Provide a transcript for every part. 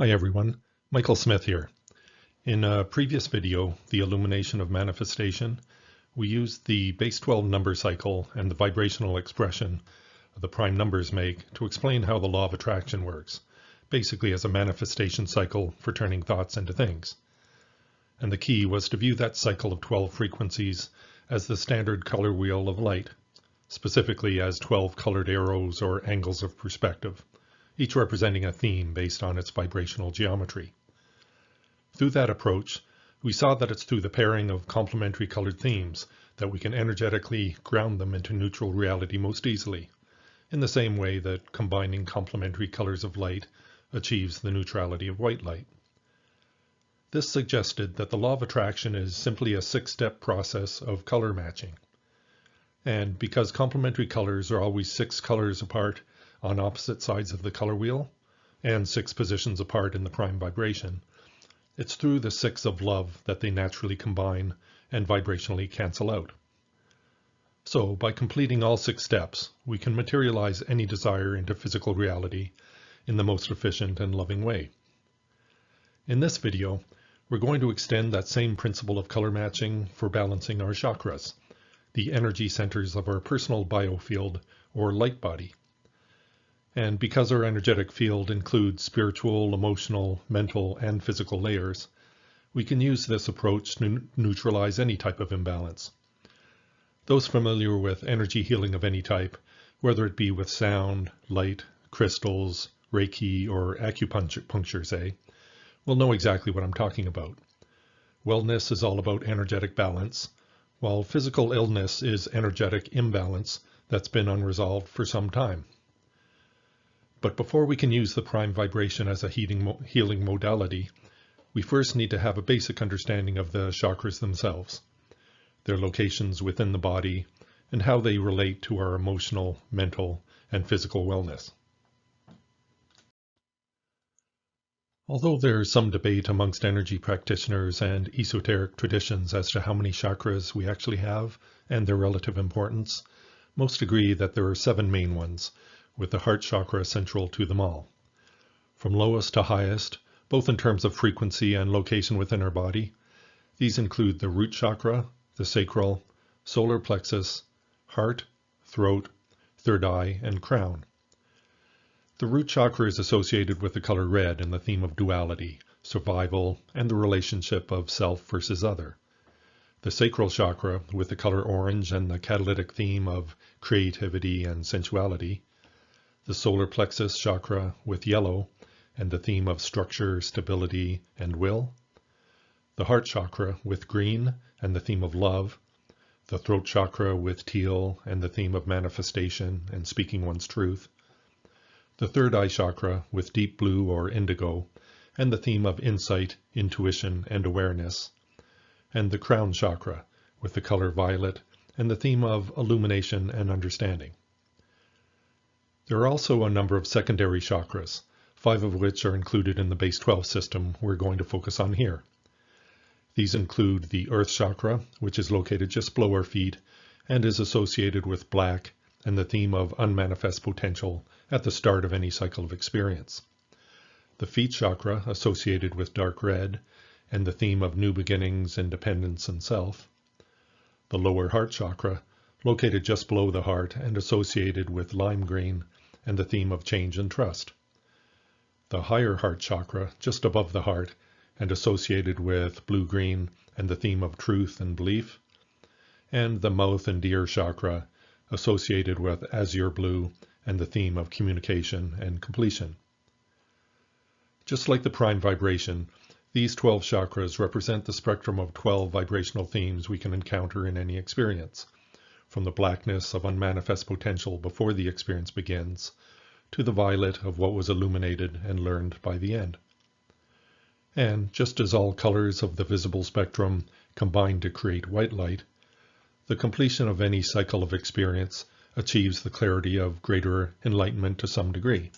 Hi everyone, Michael Smith here. In a previous video, The Illumination of Manifestation, we used the base 12 number cycle and the vibrational expression the prime numbers make to explain how the law of attraction works, basically as a manifestation cycle for turning thoughts into things. And the key was to view that cycle of 12 frequencies as the standard color wheel of light, specifically as 12 colored arrows or angles of perspective, each representing a theme based on its vibrational geometry. Through that approach, we saw that it's through the pairing of complementary colored themes that we can energetically ground them into neutral reality most easily, in the same way that combining complementary colors of light achieves the neutrality of white light. This suggested that the law of attraction is simply a 6-step process of color matching. And because complementary colors are always 6 colors apart on opposite sides of the color wheel, and 6 positions apart in the prime vibration, it's through the 6 of love that they naturally combine and vibrationally cancel out. So by completing all 6 steps, we can materialize any desire into physical reality in the most efficient and loving way. In this video, we're going to extend that same principle of color matching for balancing our chakras, the energy centers of our personal biofield or light body. And because our energetic field includes spiritual, emotional, mental, and physical layers, we can use this approach to neutralize any type of imbalance. Those familiar with energy healing of any type, whether it be with sound, light, crystals, Reiki, or acupuncture, say, will know exactly what I'm talking about. Wellness is all about energetic balance, while physical illness is energetic imbalance that's been unresolved for some time. But before we can use the prime vibration as a healing modality, we first need to have a basic understanding of the chakras themselves, their locations within the body, and how they relate to our emotional, mental, and physical wellness. Although there's some debate amongst energy practitioners and esoteric traditions as to how many chakras we actually have and their relative importance, most agree that there are 7 main ones, with the heart chakra central to them all. From lowest to highest, both in terms of frequency and location within our body, these include the root chakra, the sacral, solar plexus, heart, throat, third eye, and crown. The root chakra is associated with the color red and the theme of duality, survival, and the relationship of self versus other. The sacral chakra with the color orange and the catalytic theme of creativity and sensuality. The solar plexus chakra with yellow and the theme of structure, stability, and will. The heart chakra with green and the theme of love. The throat chakra with teal and the theme of manifestation and speaking one's truth. The third eye chakra with deep blue or indigo and the theme of insight, intuition, and awareness. And the crown chakra with the color violet and the theme of illumination and understanding. There are also a number of secondary chakras, 5 of which are included in the base 12 system we're going to focus on here. These include the earth chakra, which is located just below our feet and is associated with black and the theme of unmanifest potential at the start of any cycle of experience. The feet chakra, associated with dark red and the theme of new beginnings, independence, and self. The lower heart chakra, located just below the heart and associated with lime green and the theme of change and trust. The higher heart chakra, just above the heart and associated with blue-green and the theme of truth and belief. And the mouth and ear chakra, associated with azure blue and the theme of communication and completion. Just like the prime vibration, these 12 chakras represent the spectrum of 12 vibrational themes we can encounter in any experience, from the blackness of unmanifest potential before the experience begins, to the violet of what was illuminated and learned by the end. And just as all colors of the visible spectrum combine to create white light, the completion of any cycle of experience achieves the clarity of greater enlightenment to some degree.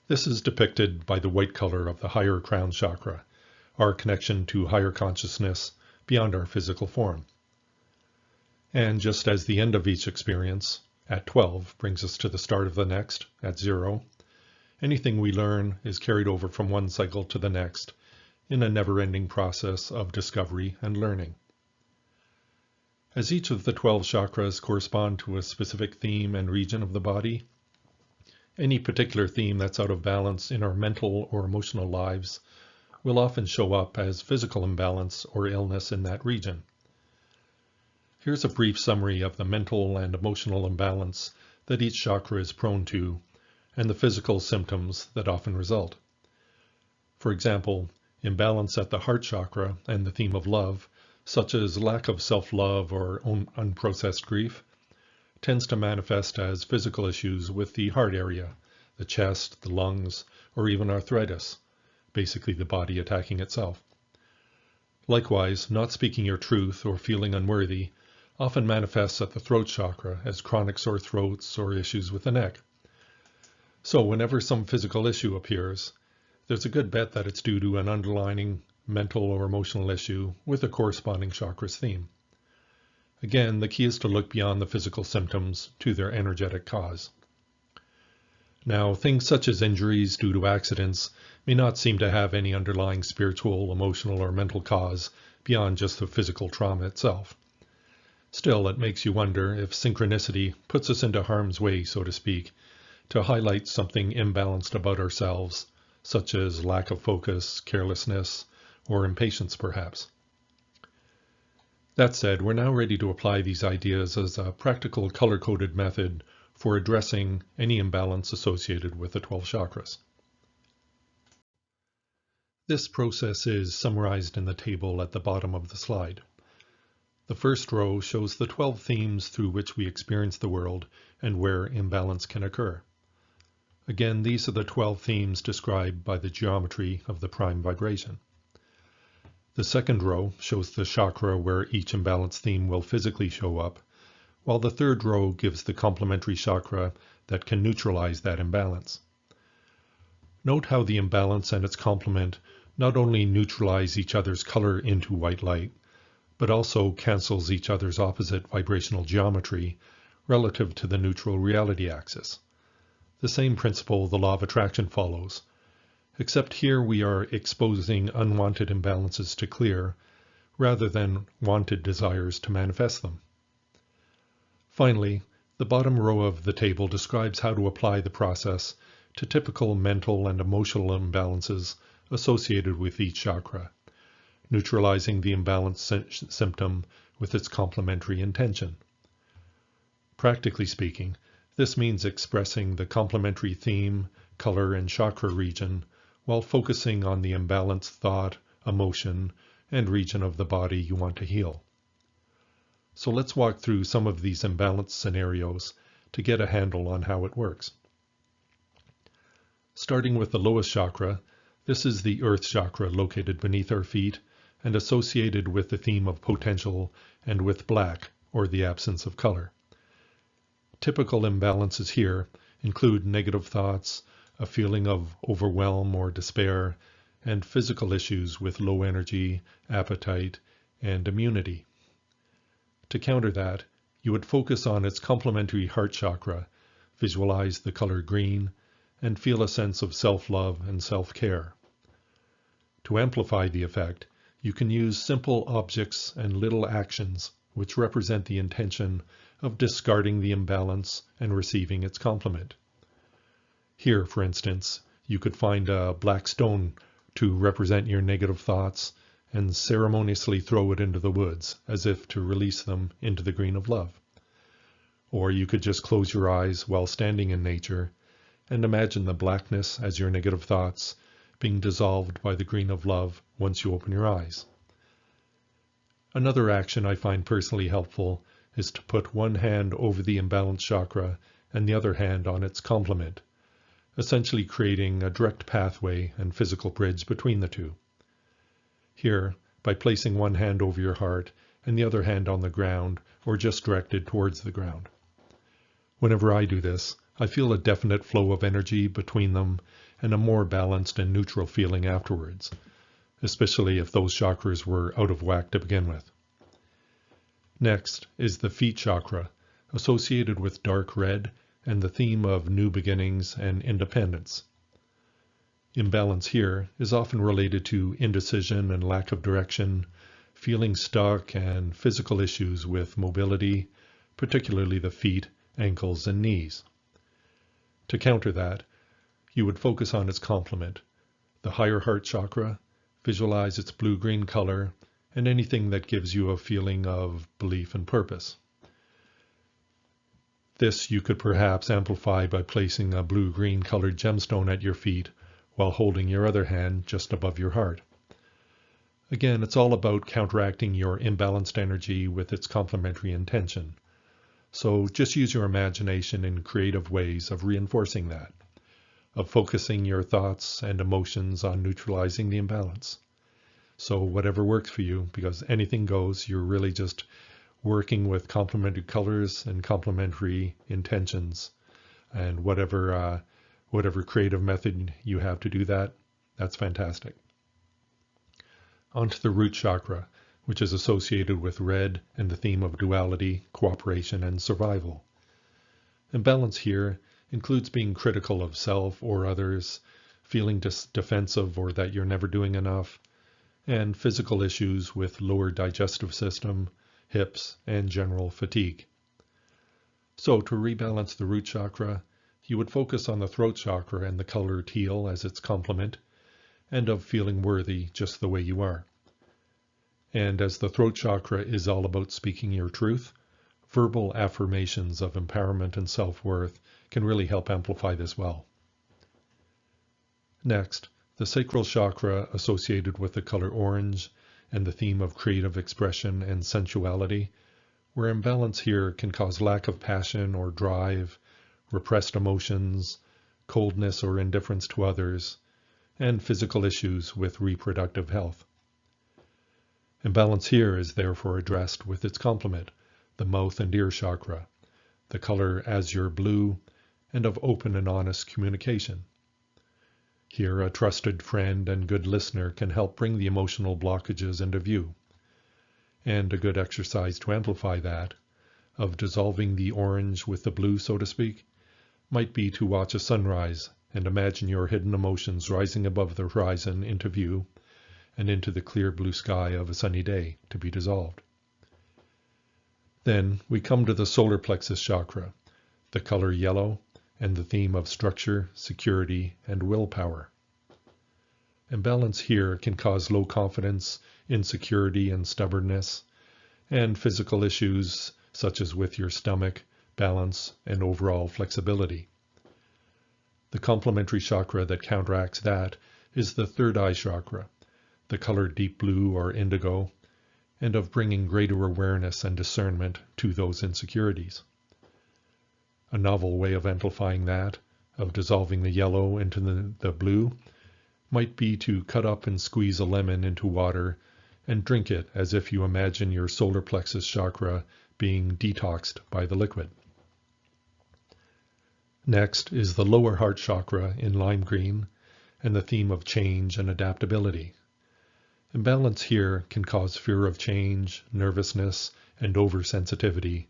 This is depicted by the white color of the higher crown chakra, our connection to higher consciousness beyond our physical form. And just as the end of each experience, at 12, brings us to the start of the next, at 0, Anything we learn is carried over from one cycle to the next in a never-ending process of discovery and learning. As each of the 12 chakras correspond to a specific theme and region of the body, any particular theme that's out of balance in our mental or emotional lives will often show up as physical imbalance or illness in that region. Here's a brief summary of the mental and emotional imbalance that each chakra is prone to and the physical symptoms that often result. For example, imbalance at the heart chakra and the theme of love, such as lack of self-love or unprocessed grief, tends to manifest as physical issues with the heart area, the chest, the lungs, or even arthritis, basically the body attacking itself. Likewise, not speaking your truth or feeling unworthy often manifests at the throat chakra as chronic sore throats or issues with the neck. So whenever some physical issue appears, there's a good bet that it's due to an underlying mental or emotional issue with a corresponding chakra's theme. Again, the key is to look beyond the physical symptoms to their energetic cause. Now, things such as injuries due to accidents may not seem to have any underlying spiritual, emotional, or mental cause beyond just the physical trauma itself. Still, it makes you wonder if synchronicity puts us into harm's way, so to speak, to highlight something imbalanced about ourselves, such as lack of focus, carelessness, or impatience perhaps. That said, we're now ready to apply these ideas as a practical color-coded method for addressing any imbalance associated with the 12 chakras. This process is summarized in the table at the bottom of the slide. The first row shows the 12 themes through which we experience the world and where imbalance can occur. Again, these are the 12 themes described by the geometry of the prime vibration. The second row shows the chakra where each imbalance theme will physically show up, while the third row gives the complementary chakra that can neutralize that imbalance. Note how the imbalance and its complement not only neutralize each other's color into white light, but also cancels each other's opposite vibrational geometry relative to the neutral reality axis. The same principle the law of attraction follows, except here we are exposing unwanted imbalances to clear, rather than wanted desires to manifest them. Finally, the bottom row of the table describes how to apply the process to typical mental and emotional imbalances associated with each chakra, neutralizing the imbalance symptom with its complementary intention. Practically speaking, this means expressing the complementary theme, color, and chakra region while focusing on the imbalanced thought, emotion, and region of the body you want to heal. So let's walk through some of these imbalanced scenarios to get a handle on how it works. Starting with the lowest chakra, this is the earth chakra located beneath our feet and associated with the theme of potential and with black, or the absence of color. Typical imbalances here include negative thoughts, a feeling of overwhelm or despair, and physical issues with low energy, appetite, and immunity. To counter that, you would focus on its complementary heart chakra, visualize the color green, and feel a sense of self-love and self-care. To amplify the effect, you can use simple objects and little actions which represent the intention of discarding the imbalance and receiving its complement. Here, for instance, you could find a black stone to represent your negative thoughts and ceremoniously throw it into the woods as if to release them into the green of love. Or you could just close your eyes while standing in nature and imagine the blackness as your negative thoughts being dissolved by the green of love once you open your eyes. Another action I find personally helpful is to put one hand over the imbalanced chakra and the other hand on its complement, essentially creating a direct pathway and physical bridge between the two. Here, by placing one hand over your heart and the other hand on the ground or just directed towards the ground. Whenever I do this, I feel a definite flow of energy between them and a more balanced and neutral feeling afterwards, especially if those chakras were out of whack to begin with. Next is the feet chakra, associated with dark red and the theme of new beginnings and independence. Imbalance here is often related to indecision and lack of direction, feeling stuck, and physical issues with mobility, particularly the feet, ankles, and knees. To counter that, you would focus on its complement, the higher heart chakra, visualize its blue-green color, and anything that gives you a feeling of belief and purpose. This you could perhaps amplify by placing a blue-green colored gemstone at your feet while holding your other hand just above your heart. Again, it's all about counteracting your imbalanced energy with its complementary intention. So just use your imagination in creative ways of reinforcing that, of focusing your thoughts and emotions on neutralizing the imbalance. So whatever works for you, because anything goes, you're really just working with complementary colors and complementary intentions, and whatever creative method you have to do that, that's fantastic. Onto the root chakra, which is associated with red and the theme of duality, cooperation, and survival. Imbalance here includes being critical of self or others, feeling defensive or that you're never doing enough, and physical issues with lower digestive system, hips, and general fatigue. So to rebalance the root chakra, you would focus on the throat chakra and the color teal as its complement, and of feeling worthy just the way you are. And as the throat chakra is all about speaking your truth, verbal affirmations of empowerment and self-worth can really help amplify this well. Next, the sacral chakra associated with the color orange and the theme of creative expression and sensuality, where imbalance here can cause lack of passion or drive, repressed emotions, coldness or indifference to others, and physical issues with reproductive health. Imbalance here is therefore addressed with its complement, the mouth and ear chakra, the color azure blue, and of open and honest communication. Here, a trusted friend and good listener can help bring the emotional blockages into view. And a good exercise to amplify that, of dissolving the orange with the blue, so to speak, might be to watch a sunrise and imagine your hidden emotions rising above the horizon into view and into the clear blue sky of a sunny day to be dissolved. Then we come to the solar plexus chakra, the color yellow, and the theme of structure, security, and willpower. Imbalance here can cause low confidence, insecurity, and stubbornness, and physical issues such as with your stomach, balance, and overall flexibility. The complementary chakra that counteracts that is the third eye chakra, the color deep blue or indigo, and of bringing greater awareness and discernment to those insecurities. A novel way of amplifying that, of dissolving the yellow into the blue, might be to cut up and squeeze a lemon into water and drink it as if you imagine your solar plexus chakra being detoxed by the liquid. Next is the lower heart chakra in lime green and the theme of change and adaptability. Imbalance here can cause fear of change, nervousness, and oversensitivity,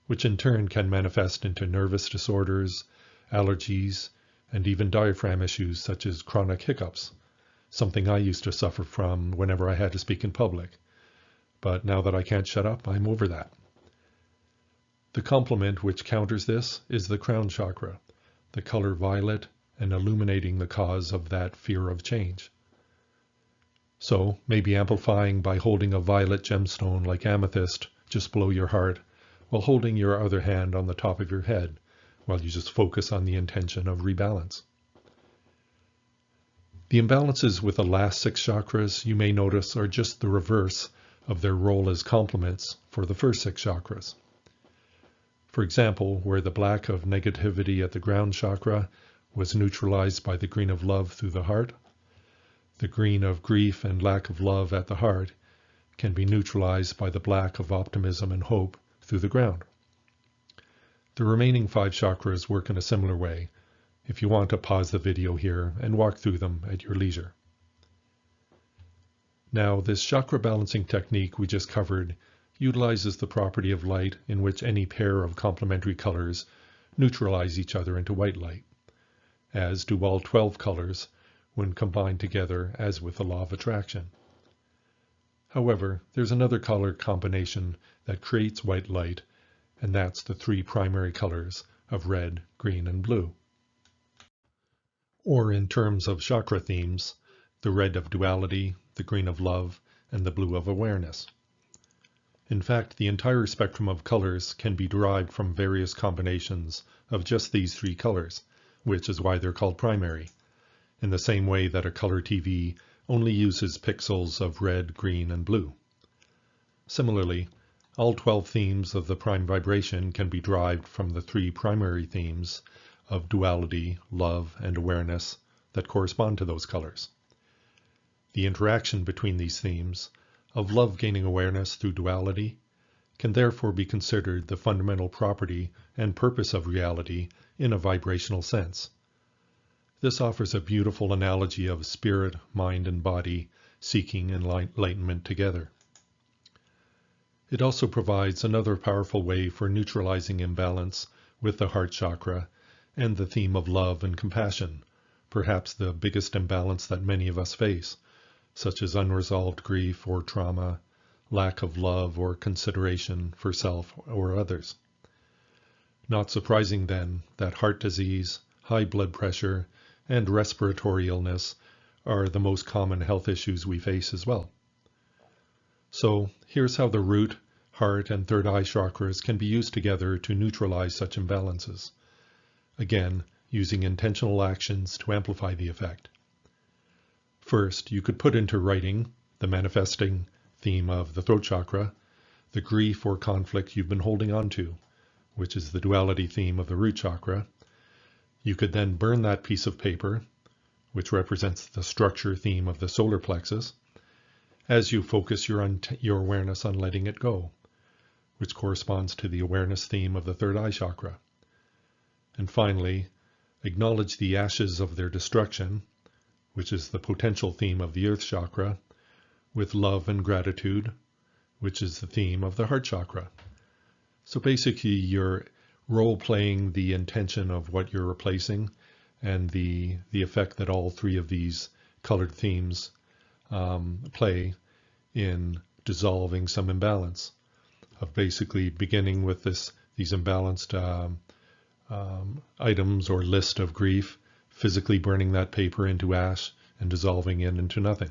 which in turn can manifest into nervous disorders, allergies, and even diaphragm issues such as chronic hiccups, something I used to suffer from whenever I had to speak in public. But now that I can't shut up, I'm over that. The complement which counters this is the crown chakra, the color violet, and illuminating the cause of that fear of change. So maybe amplifying by holding a violet gemstone like amethyst just below your heart, while holding your other hand on the top of your head, while you just focus on the intention of rebalance. The imbalances with the last 6 chakras you may notice are just the reverse of their role as complements for the first 6 chakras. For example, where the black of negativity at the ground chakra was neutralized by the green of love through the heart, the green of grief and lack of love at the heart can be neutralized by the black of optimism and hope through the ground. The remaining 5 chakras work in a similar way, if you want to pause the video here and walk through them at your leisure. Now, this chakra balancing technique we just covered utilizes the property of light in which any pair of complementary colors neutralize each other into white light, as do all 12 colors, when combined together as with the law of attraction. However, there's another color combination that creates white light, and that's the three primary colors of red, green, and blue. Or in terms of chakra themes, the red of duality, the green of love, and the blue of awareness. In fact, the entire spectrum of colors can be derived from various combinations of just these three colors, which is why they're called primary, in the same way that a color TV only uses pixels of red, green, and blue. Similarly, all 12 themes of the prime vibration can be derived from the three primary themes of duality, love, and awareness that correspond to those colors. The interaction between these themes, of love gaining awareness through duality, can therefore be considered the fundamental property and purpose of reality in a vibrational sense. This offers a beautiful analogy of spirit, mind, and body seeking enlightenment together. It also provides another powerful way for neutralizing imbalance with the heart chakra and the theme of love and compassion, perhaps the biggest imbalance that many of us face, such as unresolved grief or trauma, lack of love or consideration for self or others. Not surprising then that heart disease, high blood pressure, and respiratory illness are the most common health issues we face as well. So here's how the root, heart, and third eye chakras can be used together to neutralize such imbalances. Again, using intentional actions to amplify the effect. First, you could put into writing the manifesting theme of the throat chakra, the grief or conflict you've been holding on to, which is the duality theme of the root chakra. You could then burn that piece of paper, which represents the structure theme of the solar plexus, as you focus your awareness on letting it go, which corresponds to the awareness theme of the third eye chakra. And finally, acknowledge the ashes of their destruction, which is the potential theme of the earth chakra, with love and gratitude, which is the theme of the heart chakra. So basically you're role-playing the intention of what you're replacing and the effect that all three of these colored themes play in dissolving some imbalance, of basically beginning with these imbalanced items or list of grief, physically burning that paper into ash and dissolving it into nothing.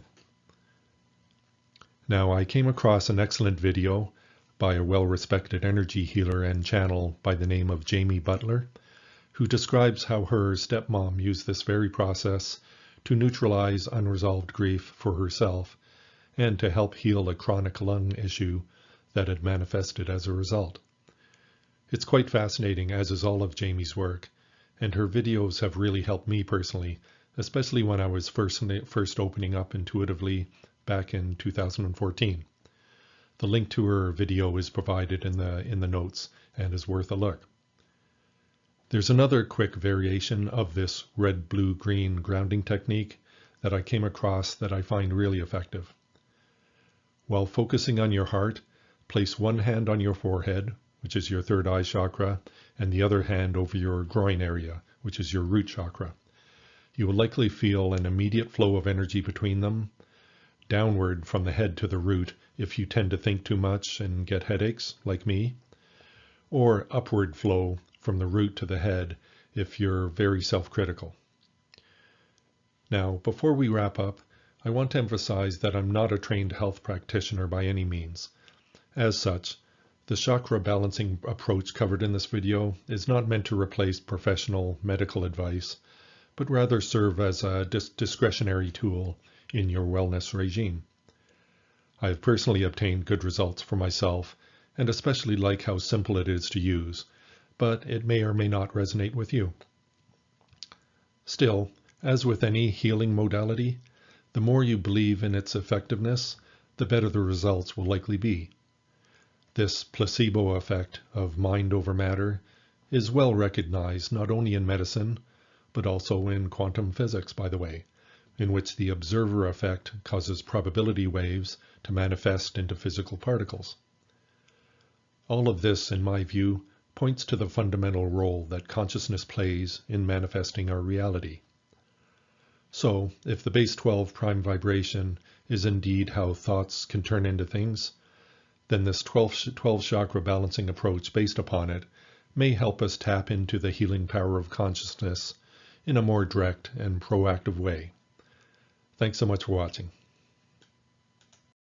Now, I came across an excellent video by a well-respected energy healer and channel by the name of Jamie Butler, who describes how her stepmom used this very process to neutralize unresolved grief for herself and to help heal a chronic lung issue that had manifested as a result. It's quite fascinating, as is all of Jamie's work, and her videos have really helped me personally, especially when I was first opening up intuitively back in 2014. The link to her video is provided in the notes and is worth a look. There's another quick variation of this red, blue, green grounding technique that I came across that I find really effective. While focusing on your heart, place one hand on your forehead, which is your third eye chakra, and the other hand over your groin area, which is your root chakra. You will likely feel an immediate flow of energy between them, downward from the head to the root if you tend to think too much and get headaches, like me, or upward flow from the root to the head if you're very self-critical. Now, before we wrap up, I want to emphasize that I'm not a trained health practitioner by any means. As such, the chakra balancing approach covered in this video is not meant to replace professional medical advice, but rather serve as a discretionary tool in your wellness regime. I have personally obtained good results for myself and especially like how simple it is to use, but it may or may not resonate with you. Still, as with any healing modality, the more you believe in its effectiveness, the better the results will likely be. This placebo effect of mind over matter is well recognized not only in medicine, but also in quantum physics, by the way, in which the observer effect causes probability waves to manifest into physical particles. All of this, in my view, points to the fundamental role that consciousness plays in manifesting our reality. So if the base 12 prime vibration is indeed how thoughts can turn into things, then this 12 chakra balancing approach based upon it may help us tap into the healing power of consciousness in a more direct and proactive way. Thanks so much for watching.